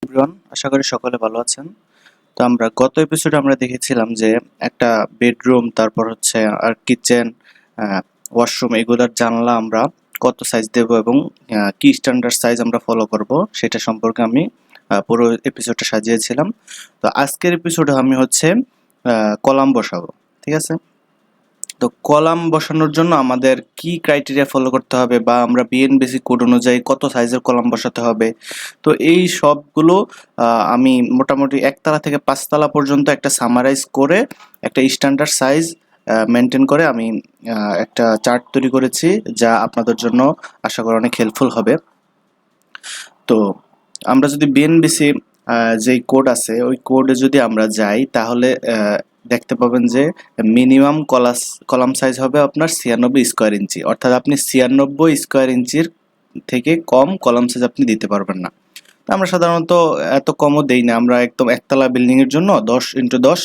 Everyone, আশা করি সকলে ভালো আছেন। তো আমরা গত এপিসোডে আমরা দেখেছিলাম যে একটা বেডরুম, তারপর হচ্ছে আর কিচেন, ওয়াশরুম, এগুলোর জানলা আমরা কত সাইজ দেব এবং কি স্ট্যান্ডার্ড সাইজ আমরা ফলো করব সেটা সম্পর্কে আমি পুরো এপিসোডটা সাজিয়েছিলাম। তো আজকের এপিসোডে আমি হচ্ছে কলাম বসাবো, ঠিক আছে। তো কলাম বসানোর জন্য আমাদের কি ক্রাইটেরিয়া ফলো করতে হবে বা আমরা বিএনবিসি কোড অনুযায়ী কত সাইজের কলাম বসাতে হবে, তো এই সবগুলো আমি মোটামুটি একতলা থেকে পাঁচতলা পর্যন্ত একটা সামারাইজ করে একটা স্ট্যান্ডার্ড সাইজ মেনটেন করে আমি একটা চার্ট তৈরি করেছি, যা আপনাদের জন্য আশা করি অনেক হেল্পফুল হবে। তো আমরা যদি বিএনবিসি যেই কোড আছে ওই কোডে যদি আমরা যাই তাহলে দেখতে পাবেন যে মিনিমাম কলাম সাইজ হবে আপনার 96 স্কোয়ার ইঞ্চি, অর্থাৎ আপনি 96 স্কোয়ার ইঞ্চির থেকে কম কলাম সাইজ আপনি দিতে পারবেন না। তো আমরা সাধারণত এত কমও দেই না, আমরা একদম একতলা বিল্ডিং এর জন্য 10x10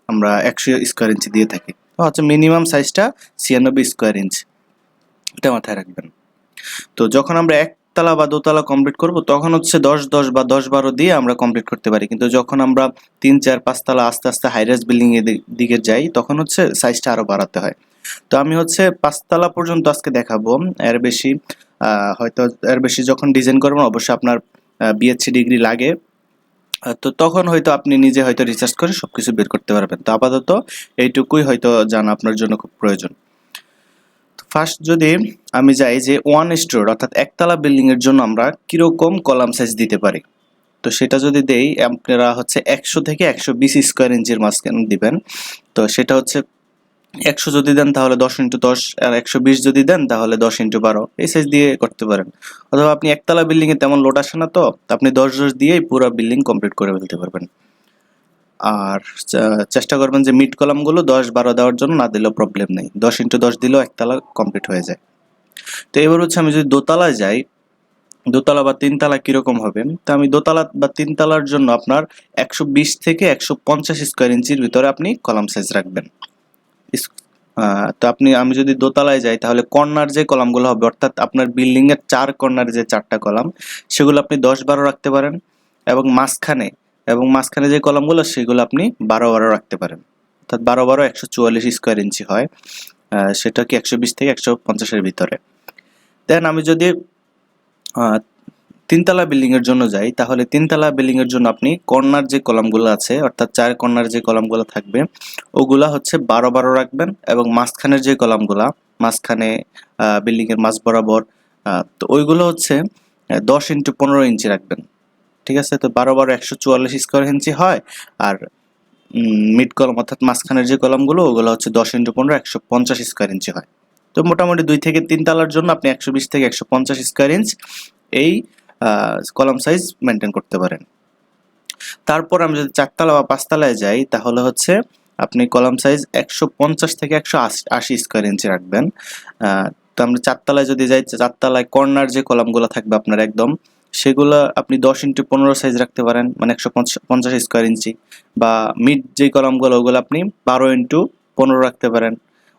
আমরা 100 স্কোয়ার ইঞ্চি দিয়ে থাকি। তো হচ্ছে মিনিমাম সাইজটা 96 স্কোয়ার ইঞ্চি, এটা মাথায় রাখবেন। তো যখন আমরা একতলা বা দোতলা কমপ্লিট করব তখন হচ্ছে 10-10 বা 10-12 দিয়ে আমরা কমপ্লিট করতে পারি, কিন্তু যখন আমরা 3-4-5 তলা আস্তে আস্তে হাইরাইজ বিল্ডিং এর দিকে যাই তখন হচ্ছে সাইজটা আরো বাড়াতে হয়। তো আমি হচ্ছে 5 তলা পর্যন্ত আজকে দেখাবো, এর বেশি হয়তো এর বেশি যখন ডিজাইন করবেন অবশ্যই আপনার BSc ডিগ্রি লাগে, তো তখন হয়তো আপনি নিজে হয়তো রিসার্চ করে সবকিছু বের করতে পারবেন। তো আপাতত এইটুকুই হয়তো জানা আপনার জন্য খুব প্রয়োজন। ফার্স্ট যদি আমি যাই যে 1 স্টোর অর্থাৎ একতলা বিল্ডিং এর জন্য আমরা কিরকম কলাম সাইজ দিতে পারি, তো সেটা যদি দেই আপনারা হচ্ছে 100 থেকে 120 স্কোয়ার ইঞ্চির মাঝখানে দিবেন। তো সেটা হচ্ছে 100 যদি দেন তাহলে 10x10, আর 120 যদি দেন তাহলে 10x12 এই সাইজ দিয়ে করতে পারেন। অথবা আপনি একতলা বিল্ডিং এ তেমন লোড আসে না, তো আপনি 10 দিয়েই পুরো বিল্ডিং কমপ্লিট করে ফেলতে পারবেন। আর চেষ্টা করবেন যে মিড কলামগুলো 10-12 দেওয়ার জন্য, না দিলেও প্রবলেম নেই, 10x10 দিলেও একতলা কমপ্লিট হয়ে যায়। তো এবার হচ্ছে আমি যদি দোতলায় যাই, দোতলা বা তিনতলা কিরকম হবে, তো আমি দোতলা বা তিনতলার জন্য আপনার 120 থেকে 150 স্কোয়ার ইঞ্চির ভিতরে আপনি কলাম সাইজ রাখবেন। তো আমি যদি দোতলায় যাই তাহলে কর্নার যে কলামগুলো হবে, অর্থাৎ আপনার বিল্ডিং এর 4 কর্নার যে 4টা কলাম সেগুলো আপনি 10-12 রাখতে পারেন, এবং মাঝখানে যে কলামগুলো সেগুলো আপনি 12-12 রাখতে পারেন, অর্থাৎ 12-12 144 স্কোয়ার ইঞ্চি হয়, সেটা কি 120 থেকে 150 এর ভিতরে। দেন আমি যদি তিনতলা বিল্ডিং এর জন্য যাই তাহলে তিনতলা বিল্ডিং এর জন্য আপনি কর্নার যে কলামগুলো আছে অর্থাৎ 4 কর্নার যে কলামগুলো থাকবে ওগুলা হচ্ছে 12-12 রাখবেন, এবং মাঝখানের যে কলামগুলা মাঝখানে বিল্ডিং এর মাঝ বরাবর, তো ওইগুলো হচ্ছে 10x15 ইঞ্চি রাখবেন, ঠিক আছে। তো 12-12 144 স্কোয়ার ইঞ্চি হয়, আর মিড কলাম অর্থাৎ মাঝখানের যে কলামগুলো ওগুলো হচ্ছে 10x15 150 স্কোয়ার ইঞ্চি হয়। তো মোটামুটি 2 থেকে 3 তলার জন্য আপনি 120 থেকে 150 স্কোয়ার ইঞ্চ এই কলাম সাইজ মেনটেন করতে পারেন। তারপর আমি যদি 4 তলা বা 5 তলায় যাই তাহলে হচ্ছে আপনি কলাম সাইজ 150 থেকে 180 স্কোয়ার ইঞ্চি রাখবেন। তো আমরা 4 তলায় যদি যাই, 4 তলায় কর্নার যে কলামগুলো থাকবে আপনার একদম, সেগুলো আপনি 10x15 সাইজ রাখতে পারেন, মানে 150 স্কোয়ার ইঞ্চি, বা মিড যে কলামগুলো ওগুলো আপনি 12x15 রাখতে পারেন,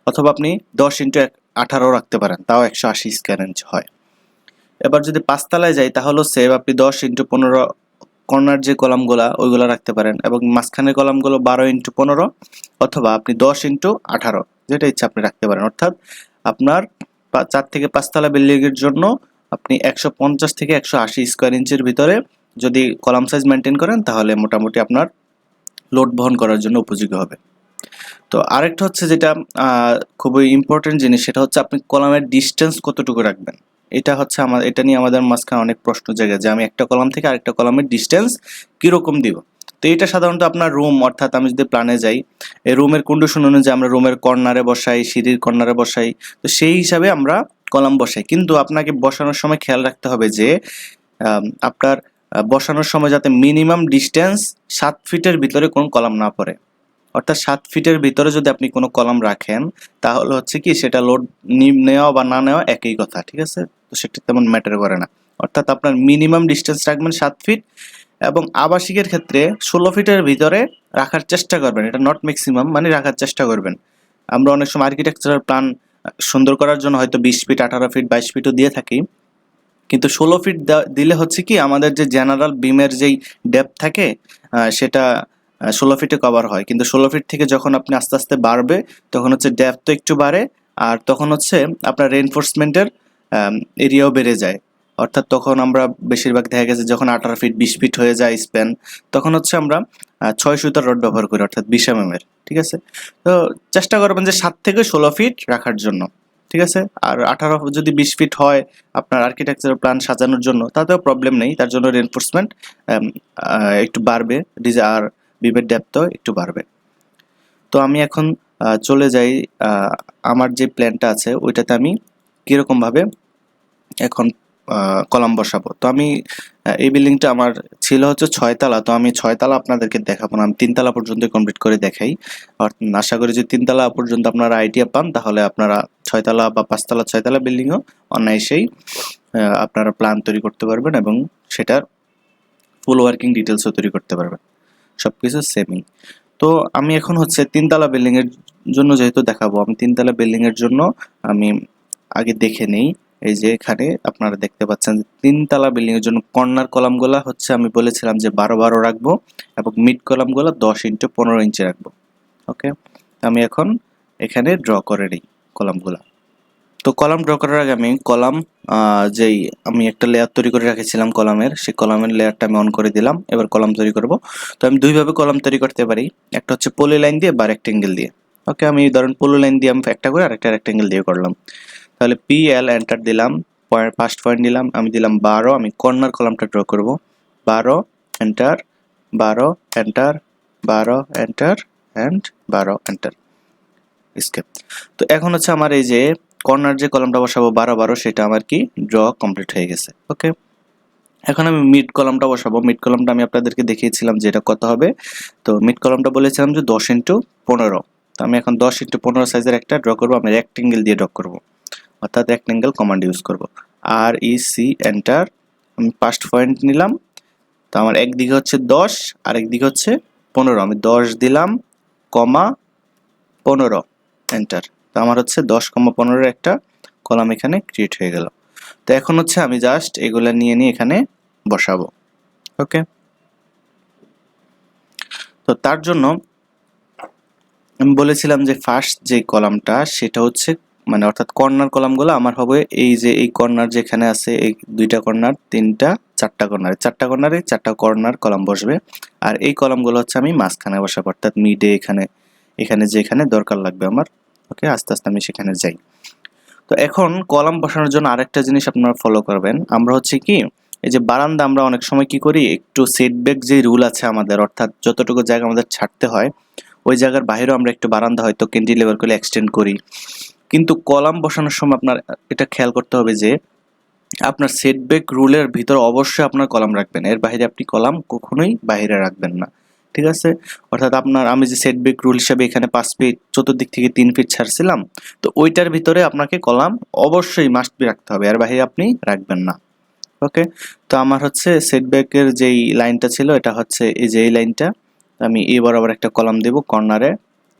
অথবা আপনি 10x18 রাখতে পারেন, তাও 180 স্কোয়ার ইঞ্চি হয়। এবার যদি 5 তলায় যাই তাহলে সেভ আপনি 10x15 কর্নার যে কলামগুলা ওইগুলো রাখতে পারেন, এবং মাঝখানের কলামগুলো 12x15 অথবা আপনি 10x18 যেটা ইচ্ছা আপনি রাখতে পারেন। অর্থাৎ আপনার 4 থেকে 5 তলা বিল্ডিং এর জন্য আপনি 150 থেকে 180 স্কোয়ার ইঞ্চির ভিতরে যদি কলাম সাইজ মেনটেন করেন তাহলে মোটামুটি আপনার লোড বহন করার জন্য উপযোগী হবে। তো আরেকটা হচ্ছে যেটা খুবই ইম্পর্টেন্ট জিনিস, সেটা হচ্ছে আপনি কলামের ডিসটেন্স কতটুকু রাখবেন। এটা নিয়ে আমাদের মাঝখানে অনেক প্রশ্ন জাগে যে আমি একটা কলাম থেকে আরেকটা কলামের ডিসটেন্স কিরকম দিব। তো এটা সাধারণত আপনার রুম, অর্থাৎ আমি যদি প্ল্যানে যাই এই রুমের কন্ডিশন অনুযায়ী আমরা রুমের কর্নারে বসাই, সিঁড়ির কর্নারে বসাই, তো সেই হিসাবে আমরা কলাম বসাই। কিন্তু আপনাকে বসানোর সময় খেয়াল রাখতে হবে যে আপনার বসানোর সময় যাতে মিনিমাম ডিসটেন্স 7 ফিটের ভিতরে কোনো কলাম না পড়ে। অর্থাৎ 7 ফিটের ভিতরে যদি আপনি কোনো কলাম রাখেন তাহলে হচ্ছে কি সেটা লোড নেওয়া বা না নেওয়া একই কথা, ঠিক আছে। তো সেটা তেমন ম্যাটার করে না, অর্থাৎ আপনার মিনিমাম ডিসটেন্স রাখবেন 7 ফিট, এবং আবাসিকের ক্ষেত্রে 16 ফিটের ভিতরে রাখার চেষ্টা করবেন, এটা নট ম্যাক্সিমাম, মানে রাখার চেষ্টা করবেন। আমরা অনেক সময় আর্কিটেকচারাল প্ল্যান সুন্দর করার জন্য হয়তো 20 ফিট, 18 ফিট, 22 ফিটও দিয়ে থাকি, কিন্তু 16 ফিট দিলে হচ্ছে কি আমাদের যে জেনারেল বিমের যেই ডেপথ থাকে সেটা 16 ফিটে কভার হয়, কিন্তু 16 ফিট থেকে যখন আপনি আস্তে আস্তে বাড়বে তখন হচ্ছে ডেপথ তো একটু বাড়ে, আর তখন হচ্ছে আপনার রেইনফোর্সমেন্টের এরিয়াও বেড়ে যায়। অর্থাৎ তখন আমরা বেশিরভাগ দেখা গেছে যখন 18 ফিট 20 ফিট হয়ে যায় স্প্যান, তখন হচ্ছে আমরা 6 সুতার রড ব্যবহার করি, অর্থাৎ 20 mm এর। ঠিক আছে, তো চেষ্টা করবেন যে 7 থেকে 16 ফিট রাখার জন্য। ঠিক আছে, আর 18 যদি 20 ফিট হয় আপনার আর্কিটেকচারাল প্ল্যান সাজানোর জন্য, তাতেও প্রবলেম নেই, তার জন্য রেইনফোর্সমেন্ট একটু বাড়বে, আর বিমের ডেপথও একটু বাড়বে। তো আমি এখন চলে যাই আমার যে প্ল্যানটা আছে ওইটাতে আমি কিরকম ভাবে এখন কলাম বসাবো। তো আমি এই বিল্ডিংটা আমার ছিল হচ্ছে 6 তলা, তো আমি 6 তলা আপনাদেরকে দেখাবো না, আমি 3 তলা পর্যন্ত কমপ্লিট করে দেখাই। আশা করি যে 3 তলা পর্যন্ত আপনারা আইডিয়া পান, তাহলে আপনারা 6 তলা বা 5 তলা 6 তলা বিল্ডিংও অনায়াসেই আপনারা প্ল্যান তৈরি করতে পারবেন এবং সেটার ফুল ওয়ার্কিং ডিটেলসও তৈরি করতে পারবেন, সবকিছু সেমই। তো আমি এখন হচ্ছে 3 তলা বিল্ডিং এর জন্য যেহেতু দেখাবো, আমি 3 তলা বিল্ডিং এর জন্য আমি আগে দেখে নেই। এই যে এখানে আপনারা দেখতে পাচ্ছেন যে 3 তলা বিল্ডিং এর জন্য কর্নার কলামগুলো হচ্ছে আমি বলেছিলাম যে 12-12 রাখবো এবং মিড কলামগুলো 10x15 ইঞ্চি রাখবো। ওকে, আমি এখন এখানে ড্র করে নিই কলামগুলো। তো কলাম ড্র করার আগে আমি কলাম যেই আমি একটা লেয়ার তৈরি করে রেখেছিলাম কলামের, সেই কলামের লেয়ারটা আমি অন করে দিলাম। এবার কলাম তৈরি করব। তো আমি দুইভাবে কলাম তৈরি করতে পারি, একটা হচ্ছে পলি লাইন দিয়ে বা রেক্টেঙ্গেল দিয়ে। ওকে, আমি ধরেন পলি লাইন দিয়ে আমি একটা করে আরেকটা রেক্টেঙ্গেল দিয়ে করলাম। তাহলে PL এন্টার দিলাম, ফার্স্ট পয়েন্ট দিলাম, আমি দিলাম 12, আমি কর্নার কলামটা ড্র করব। 12 enter, 12 enter, 12 enter and 12 enter, escape. তো এখন হচ্ছে আমার এই যে কর্নার যে কলামটা বসাবো 12-12, সেটা আমার কি ড্র কমপ্লিট হয়ে গেছে। ওকে, এখন আমি মিড কলামটা বসাবো। মিড কলামটা আমি আপনাদেরকে দেখিয়েছিলাম যে এটা কত হবে। তো মিড কলামটা বলেছিলাম যে 10x15। তো আমি এখন 10x15 সাইজের একটা ড্র করব, আমি রেক্টেঙ্গেল দিয়ে ড্র করব, অর্থাৎ রেক্টেঙ্গেল কমান্ড ইউজ করব। REC এন্টার, আমি ফার্স্ট পয়েন্ট নিলাম। তো আমার একদিকে হচ্ছে 10 আর একদিকে হচ্ছে 15, আমি 10 দিলাম, কমা 15 এন্টার। তো আমার হচ্ছে 10,15 একটা কলাম এখানে ক্রিয়েট হয়ে গেল। তো এখন হচ্ছে আমি জাস্ট এগুলা নিয়ে এখানে বসাবো। ওকে, তো তার জন্য আমি বলেছিলাম যে ফার্স্ট যে কলামটা সেটা হচ্ছে মানে অর্থাৎ কর্নার কলামগুলো আমার হবে এই যে এই কর্নার যেখানে আছে, এই দুইটা কর্নার, তিনটা, চারটা কর্নারে, চারটা কর্নারে চারটা কর্নার কলাম বসবে। আর এই কলামগুলো হচ্ছে আমি মাঝখানে বসাবো, অর্থাৎ মিডে এখানে যেখানে দরকার লাগবে আমার। ওকে, আস্তে আস্তে আমি সেখানে যাই। তো এখন কলাম বসানোর জন্য আরেকটা জিনিস আপনারা ফলো করবেন। আমরা হচ্ছে কি এই যে বারান্দা আমরা অনেক সময় কি করি, একটু সেটব্যাক যে রুল আছে আমাদের, অর্থাৎ যতটুকু জায়গা আমাদের ছাড়তে হয় ওই জায়গার বাইরেও আমরা একটু বারান্দা হয়তো ক্যান্টিলিভার করে এক্সটেন্ড করি। কিন্তু কলাম বসানোর সময় আপনার এটা খেয়াল করতে হবে যে আপনার সেটব্যাক রুলের ভিতর অবশ্যই আপনার কলাম রাখবেন, এর বাইরে আপনি কলাম কখনোই বাইরে রাখবেন না। ঠিক আছে, অর্থাৎ আমি যে সেটব্যাক রুল হিসেবে এখানে 5 ফিট, চতুর্দিক থেকে 3 ফিট ছাড়ছিলাম, তো ওইটার ভিতরে আপনাকে কলাম অবশ্যই মাস্ট বি রাখতে হবে, এর বাইরে আপনি রাখবেন না। ওকে, তো আমার হচ্ছে সেটব্যাকের যেই লাইনটা ছিল এটা হচ্ছে এই যে এই লাইনটা, আমি এই বরাবর একটা কলাম দেব কর্নারে,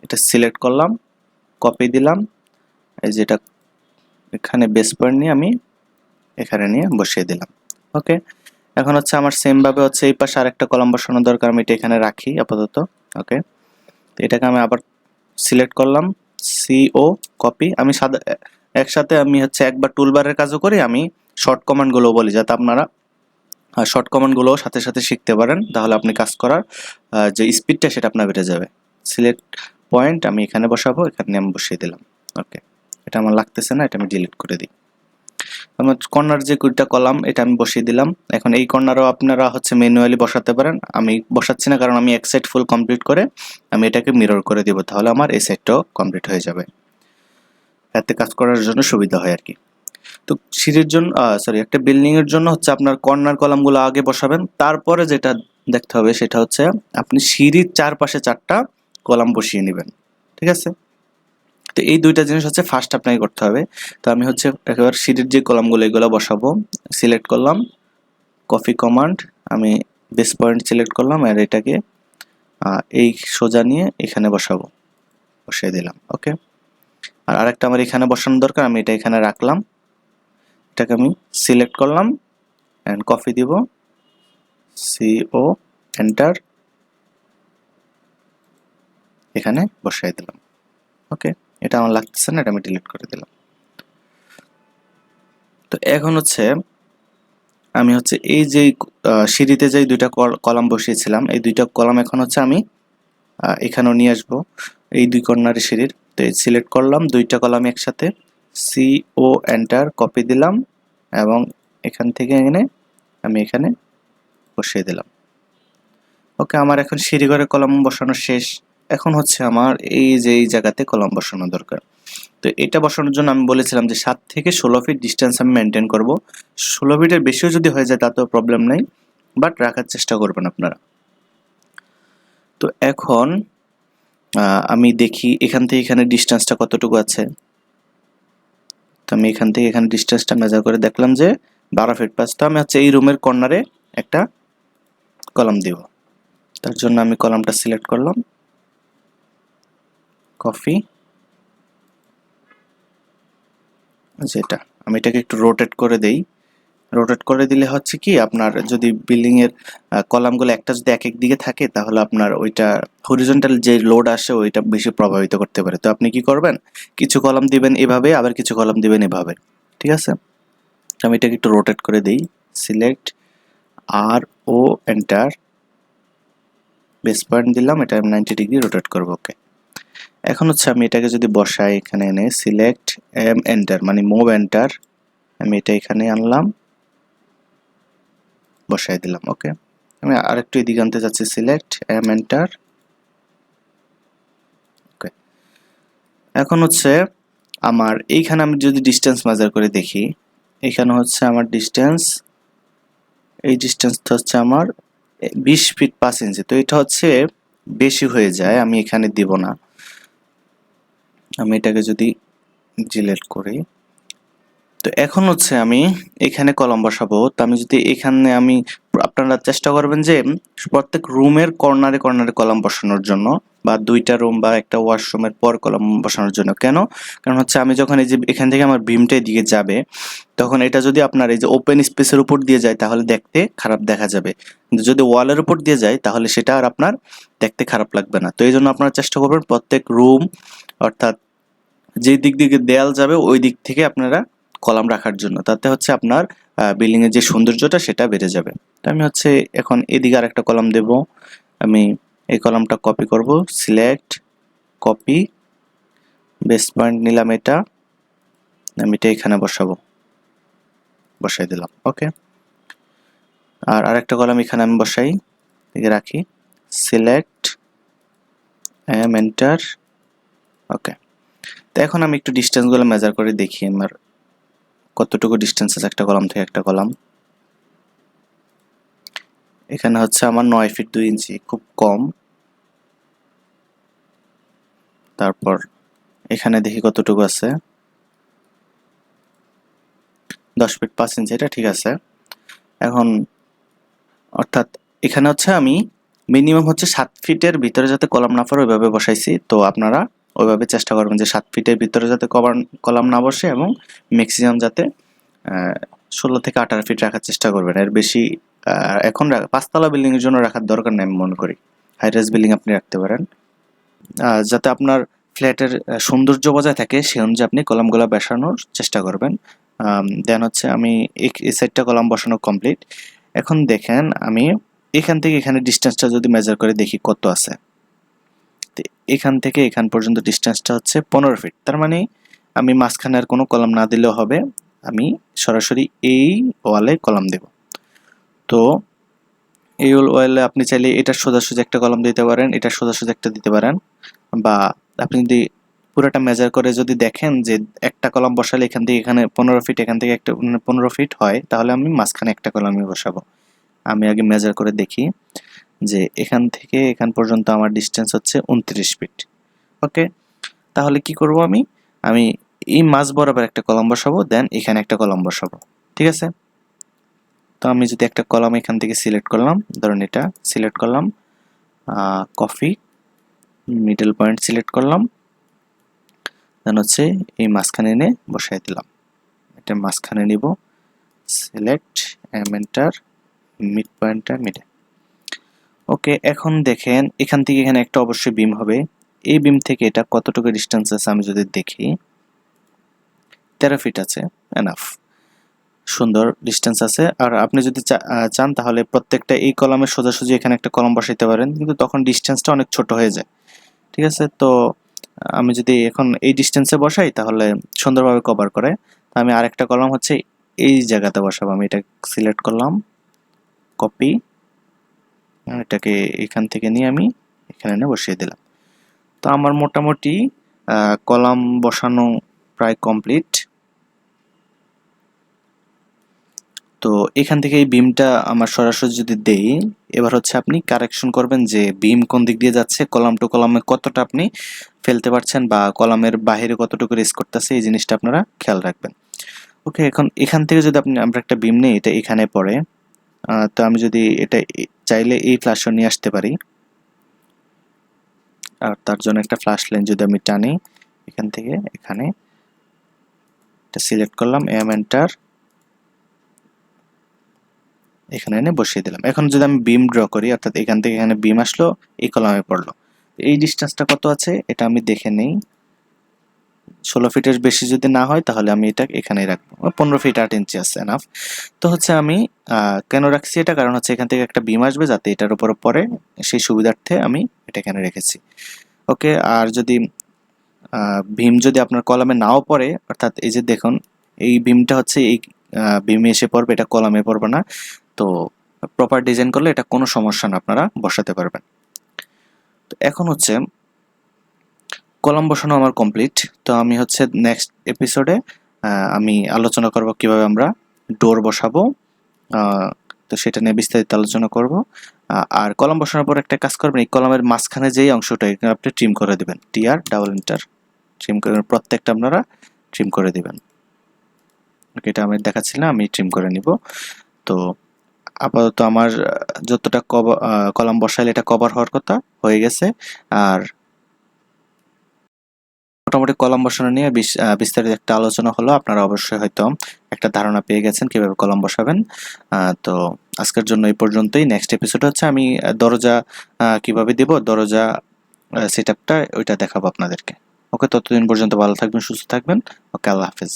এটা সিলেক্ট করলাম, কপি দিলাম, এই যেটা এখানে বেস পয়েন্ট নিয়ে আমি এখানে নিয়ে বসিয়ে দিলাম। ওকে, এখন হচ্ছে আমার সেম ভাবে হচ্ছে এই পাশে আরেকটা কলাম বসানোর দরকার, আমি এটা এখানে রাখি আপাতত। ওকে, তো এটাকে আমি আবার সিলেক্ট করলাম, CO কপি, আমি একসাথে আমি হচ্ছে একবার টুলবারের কাজও করি, আমি শর্ট কমান্ডগুলো বলি যাতে আপনারা শর্ট কমান্ডগুলো সাথে সাথে শিখতে পারেন, তাহলে আপনি কাজ করার যে স্পিডটা সেটা আপনার বেড়ে যাবে। সিলেক্ট পয়েন্ট আমি এখানে বসাবো, এখানে আমি বসিয়ে দিলাম। ওকে, এটা আমার লাগতেছে না, এটা আমি ডিলিট করে দিই। আমার কর্নার যে কুইটা কলাম এটা আমি বসিয়ে দিলাম। এখন এই কর্নারও আপনারা হচ্ছে ম্যানুয়ালি বসাতে পারেন, আমি বসাচ্ছি না কারণ আমি এক সাইড ফুল কমপ্লিট করে আমি এটাকে মিরর করে দেব, তাহলে আমার এই সাইডটাও কমপ্লিট হয়ে যাবে, এতে কাজ করার জন্য সুবিধা হয় আর কি। তো সিঁড়ির জন্য একটা বিল্ডিং এর জন্য হচ্ছে আপনার কর্নার কলামগুলো আগে বসাবেন, তারপরে যেটা দেখতে হবে সেটা হচ্ছে আপনি সিঁড়ির চারপাশে 4টা কলাম বসিয়ে নেবেন। ঠিক আছে, তো এই দুইটা জিনিস হচ্ছে ফার্স্ট আপনাকে করতে হবে। তো আমি হচ্ছে একেবারে সিঁড়ির যে কলামগুলো এগুলো বসাবো, সিলেক্ট করলাম, কপি কমান্ড, আমি বেস পয়েন্ট সিলেক্ট করলাম আর এটাকে এই সোজা নিয়ে এখানে বসিয়ে দিলাম। ওকে, আর আরেকটা আমার এখানে বসানোর দরকার, আমি এটা এখানে রাখলাম, এটাকে আমি সিলেক্ট করলাম, এন্ড কপি দিব, CO, এন্টার, এখানে বসাই দিলাম। ওকে, এটা আমার লাগতেছে না, এটা আমি ডিলিট করে দিলাম। তো এখন হচ্ছে আমি হচ্ছে এই যে সিঁড়িতে যে দুইটা কলাম বসিয়েছিলাম, এই দুইটা কলাম এখন হচ্ছে আমি এখানেও নিয়ে আসবো, এই দুই কর্নারের সিঁড়ির। তো সিলেক্ট করলাম দুইটা কলাম একসাথে, CO, এন্টার, কপি দিলাম এবং এখান থেকে এনে আমি এখানে বসিয়ে দিলাম। ওকে, আমার এখন সিঁড়ি ঘরে কলাম বসানো শেষ। এখন হচ্ছে আমার এই যে এই জায়গাতে কলাম বসানো দরকার। তো এটা বসানোর জন্য আমি বলেছিলাম যে 7 থেকে 16 ফিট ডিস্টেন্স আমি মেনটেন করব। 16 ফিটের বেশিও যদি হয়ে যায় তাতেও প্রবলেম নাই, বাট রাখার চেষ্টা করবেন আপনারা। তো এখন আমি দেখি এখান থেকে এখানে ডিস্টেন্সটা কতটুকু আছে। তো আমি এখান থেকে এখানে ডিস্টেন্সটা মেজার করে দেখলাম যে 12 ফিট 5। তো আমি হচ্ছে এই রুমের কর্নারে একটা কলাম দিব। তার জন্য আমি কলামটা সিলেক্ট করলাম, কপি, যেটা আমি এটাকে একটু রোটেট করে দেই। রোটেট করে দিলে হচ্ছে কি, আপনার যদি বিল্ডিং এর কলামগুলো একটা যদি এক এক দিকে থাকে তাহলে আপনার ওইটা হরিজন্টাল যে লোড আসে ওইটা বেশি প্রভাবিত করতে পারে। তো আপনি কি করবেন, কিছু কলাম দিবেন এভাবে, আবার কিছু কলাম দিবেন এভাবে, ঠিক আছে। আমি এটাকে একটু রোটেট করে দেই, select, RO, enter, base point দিলাম, এটা 90 ডিগ্রি রোটেট করব। ওকে, এখন হচ্ছে আমি এটাকে যদি বসাই এখানে এনে সিলেক্ট, এন্টার মানে মুভ, এন্টার, আমি এটা এখানে আনলাম, বসাই দিলাম। ওকে, আমি আরেকটু এদিকে আনতে যাচ্ছি, সিলেক্ট, এন্টার। ওকে, এখন হচ্ছে আমার এইখানে আমি যদি ডিস্টেন্স মেজার করে দেখি, এখানে হচ্ছে আমার ডিস্টেন্স, এই ডিস্টেন্সটা হচ্ছে আমার 20 ফিট 5 ইঞ্চি। তো এটা হচ্ছে বেশি হয়ে যায়, আমি এখানে দিব না। আমি এটাকে যদি ডিলিট করি, তো এখন হচ্ছে আমি এখানে কলাম বসাবো। তো আমি যদি এখানে আপনারা চেষ্টা করবেন যে প্রত্যেক রুমের কর্নারে কর্নারে কলাম বসানোর জন্য, বা দুইটা রুম বা একটা ওয়াশরুমের পর কলাম বসানোর জন্য। কেন? কারণ হচ্ছে আমি যখন এই যে এখান থেকে আমার বিমটা এদিকে যাবে, তখন এটা যদি আপনার এই যে ওপেন স্পেসের উপর দিয়ে যায় তাহলে দেখতে খারাপ দেখা যাবে, কিন্তু যদি ওয়ালের উপর দিয়ে যায় তাহলে সেটা আর আপনার দেখতে খারাপ লাগবে না। তো এই জন্য আপনারা চেষ্টা করবেন প্রত্যেক রুম, অর্থাৎ যে দিক দিকে দেয়াল যাবে ওই দিক থেকে আপনারা কলাম রাখার জন্য, তাতে হচ্ছে আপনার বিল্ডিং এর যে সৌন্দর্যটা সেটা বেড়ে যাবে। তো আমি হচ্ছে এখন এদিকে আরেকটা কলাম দেব। আমি এই কলামটা কপি করব, সিলেক্ট, কপি, বেস পয়েন্ট নিলাম, এটা আমি এটা এখানে বসাবো, বসাই দিলাম। ওকে, আর আরেকটা কলাম এখানে আমি বসাই, এদিকে রাখি, সিলেক্ট, এন্টার। ওকে, তো এখন আমি একটু ডিস্টেন্স গুলো মেজার করে দেখি আমার কতটুকু ডিস্টেন্স আছে একটা কলাম থেকে একটা কলাম। এখানে হচ্ছে আমার 9 ফিট 2 ইঞ্চি, খুব কম। তারপর এখানে দেখি কতটুকু আছে, 10 ফিট 5 ইঞ্চি, এটা ঠিক আছে। এখন অর্থাৎ এখানে হচ্ছে আমি মিনিমাম হচ্ছে 7 ফিটের ভিতরে যাতে কলাম না পড়ে ওইভাবে বসাইছি। তো আপনারা ওইভাবে চেষ্টা করবেন যে 7 ফিটের ভিতরে যাতে কলাম না বসে, এবং ম্যাক্সিমাম যাতে 16 থেকে 18 ফিট রাখার চেষ্টা করবেন। এর বেশি এখন 5 তলা বিল্ডিং এর জন্য রাখার দরকার নেই আমি মনে করি। হাই রাইজ বিল্ডিং আপনি রাখতে পারেন, যাতে আপনার ফ্ল্যাটের সৌন্দর্য বজায় থাকে সেই অনুযায়ী আপনি কলামগুলো বসানোর চেষ্টা করবেন। দেন হচ্ছে আমি এই সাইডটা কলাম বসানো কমপ্লিট। এখন দেখেন আমি এখান থেকে এখানে ডিস্টেন্সটা যদি মেজার করে দেখি কত আছে। এখান থেকে এখান পর্যন্ত ডিস্টেন্সটা হচ্ছে 15 ফিট। তার মানে আমি মাঝখানে আর কোনো কলাম না দিলেও হবে, আমি সরাসরি এই ওয়ালে কলাম দেব। তো এই ওয়ালে আপনি চাইলে এটা সোজাসুজি একটা কলাম দিতে পারেন, এটা সোজাসুজি একটা দিতে পারেন, বা আপনি যদি পুরোটা মেজার করে যদি দেখেন যে একটা কলাম বসালে এখান থেকে এখানে 15 ফিট, এখান থেকে একটা 15 ফিট হয়, তাহলে আমি মাঝখানে একটা কলামই বসাবো। আমি আগে মেজার করে দেখি যে এখান থেকে এখান পর্যন্ত আমার ডিস্টেন্স হচ্ছে 29 ফিট। ওকে, তাহলে কি করব আমি এই মাঝ বরাবর একটা কলাম বসাবো, দেন এখানে একটা কলাম বসাবো, ঠিক আছে। তো আমি যদি একটা কলাম এখান থেকে সিলেক্ট করলাম, ধরুন এটা সিলেক্ট করলাম, কপি, মিডল পয়েন্ট সিলেক্ট করলাম, দেন হচ্ছে এই মাঝখানে এনে বসাই দিলাম, এটা মাঝখানে নিব, সিলেক্ট এন্টার মিড পয়েন্টার মিডে। ওকে, এখন দেখেন এখান থেকে এখানে একটা অবশ্যই বিম হবে। এই বিম থেকে এটা কতটুকু ডিস্টেন্স আছে আমি যদি দেখি, 13 ফিট আছে, এনাফ, সুন্দর ডিস্টেন্স আছে। আর আপনি যদি চান তাহলে প্রত্যেকটা এই কলামের সোজাসুজি এখানে একটা কলম বসাইতে পারেন, কিন্তু তখন ডিস্টেন্সটা অনেক ছোট হয়ে যায়। ঠিক আছে, তো আমি যদি এখন এই ডিস্টেন্সে বসাই তাহলে সুন্দরভাবে কভার করে। আমি আরেকটা কলম হচ্ছে এই জায়গাতে বসাবো। আমি এটা সিলেক্ট করলাম, কপি, এটাকে এখান থেকে নিয়ে আমি এখানে এনে বসিয়ে দিলাম। তো আমার মোটামুটি কলাম বসানো প্রায় কমপ্লিট। তো এখান থেকে এই বিমটা আমার সরাসরি যদি দেই, এবার হচ্ছে আপনি কারেকশন করবেন যে বিম কোন দিক দিয়ে যাচ্ছে, কলাম টু কলামে কতটা আপনি ফেলতে পারছেন বা কলামের বাইরে কতটুকু রেস করতেছে, এই জিনিসটা আপনারা খেয়াল রাখবেন। ওকে, এখন এখান থেকে যদি আমরা একটা বিম নেই, এটা এখানে পড়ে, তো আমি যদি এটা চাইলে এই ফ্ল্যাশও নিয়ে আসতে পারি। আর তার জন্য একটা ফ্ল্যাশ লাইন যদি আমি টানি এখান থেকে এখানে, এটা সিলেক্ট করলাম, এন্টার, এখানে এনে বসিয়ে দিলাম। এখন যদি আমি বিম ড্র করি, অর্থাৎ এখান থেকে এখানে বিম আসলো, এই কলামে পড়লো, এই ডিস্টেন্সটা কত আছে এটা আমি দেখে নেই। 16 ফিটের বেশি যদি না হয় তাহলে আমি এটা এখানেই রাখবো। 15 ফিট 8 ইঞ্চি আছে, এনাফ। তো হচ্ছে আমি কেন রাখছি এটা, কারণ হচ্ছে এখান থেকে একটা বিম আসবে যাতে এটার উপর পড়ে, সেই সুবিধার্থে আমি এটা এখানে রেখেছি। ওকে, আর যদি ভীম যদি আপনার কলামে নাও পড়ে, অর্থাৎ এই যে দেখুন এই ভীমটা হচ্ছে এই ভীমে এসে পড়বে, এটা কলামে পড়বে না। তো প্রপার ডিজাইন করলে এটা কোনো সমস্যা না, আপনারা বসাতে পারবেন। তো এখন হচ্ছে কলাম বসানো আমার কমপ্লিট। তো আমি হচ্ছে নেক্সট এপিসোডে আমি আলোচনা করব কিভাবে আমরা ডোর বসাবো, তো সেটা নিয়ে বিস্তারিত আলোচনা করব। আর কলাম বসানোর পর একটা কাজ করবেন, এই কলামের মাঝখানে যেই অংশটা এখানে আপনি ট্রিম করে দিবেন, টিআর ডাবল এন্টার, ট্রিম করে প্রত্যেকটা আপনারা ট্রিম করে দিবেন। ওকে, এটা আমি দেখাচ্ছি না, আমি ট্রিম করে নিব। তো আপাতত আমার যতটা কলাম বসাইলে এটা কভার হওয়ার কথা হয়ে গেছে। আর মোটামুটি কলাম বসানো নিয়ে বিস্তারিত একটা আলোচনা হলো। আপনারা অবশ্যই হয়তো একটা ধারণা পেয়ে গেছেন কিভাবে কলাম বসাবেন। তো আজকের জন্য এই পর্যন্তই। নেক্সট এপিসোড হচ্ছে আমি দরজা কিভাবে দেব, দরজা সেটআপটা ওইটা দেখাবো আপনাদেরকে। ওকে, ততদিন পর্যন্ত ভালো থাকবেন, সুস্থ থাকবেন। ওকে, আল্লাহ হাফেজ।